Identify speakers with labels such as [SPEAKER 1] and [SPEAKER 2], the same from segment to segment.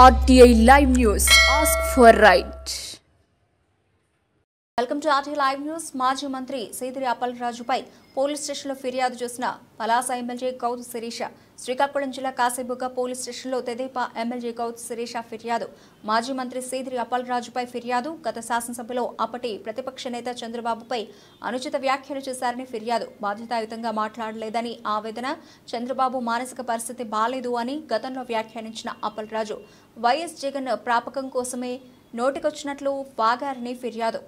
[SPEAKER 1] RTI Live News. Ask for right. Welcome to RTI Live News. మాజీ మంత్రి Seediri అప్పలరాజుపై police స్టేషన్లో ఫిర్యాదు చేసిన పలాస ఎమ్మెల్యే గౌతు శిరీష. శ్రీకాకుళం జిల్లా కాసేబుగ్గ పోలీస్ స్టేషన్లో తెదేపా ఎమ్మెల్యే గౌతు శిరీష ఫిర్యాదు. మాజీ మంత్రి సీదిరి అప్పలరాజుపై ఫిర్యాదు. గత శాసనసభలో అప్పటి ప్రతిపక్ష నేత చంద్రబాబుపై అనుచిత వ్యాఖ్యలు చేశారని ఫిర్యాదు. బాధ్యతాయుతంగా మాట్లాడలేదని ఆవేదన. చంద్రబాబు మానసిక పరిస్థితి బాలేదు అని గతంలో వ్యాఖ్యానించిన అప్పలరాజు వైఎస్ జగన్ ప్రాపకం కోసమే నోటికొచ్చినట్లు వాగారని ఫిర్యాదు.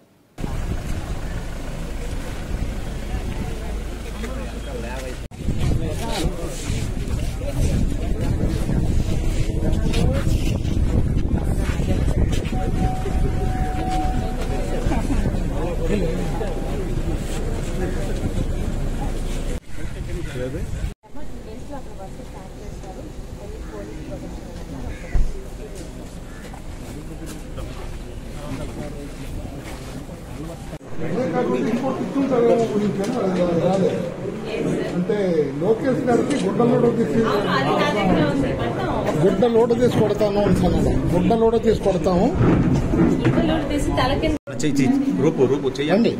[SPEAKER 2] అంటే లోకేష్ గారికి గుడ్డ లోటు తీసి కొడతాను అంటున్నాను. గుడ్డ లోటు తీసి కొడతాము.
[SPEAKER 3] రూపు చేయండి.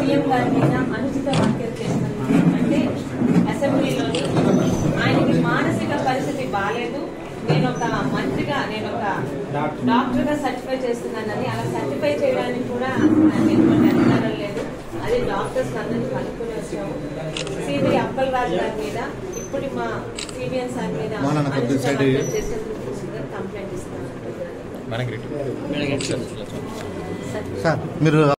[SPEAKER 4] సీఎం గారి మీద అనుచిత వ్యాఖ్యలు చేస్తున్నారు. అంటే అసెంబ్లీలో ఆయనకి మానసిక పరిస్థితి బాగాలేదు, నేను ఒక మంత్రిగా నేను ఒక డాక్టర్ గా సర్టిఫై చేస్తున్నానని, అలా సర్టిఫై చేయడానికి కూడా ఎటువంటి అధికారం లేదు. అది డాక్టర్స్ అందరినీ కనుక్కుని వచ్చాము. సీదిరి అప్పలరాజు గారి మీద ఇప్పుడు మా సిబిఎన్ సార్ మీద కంప్లైంట్ ఇస్తున్నాను.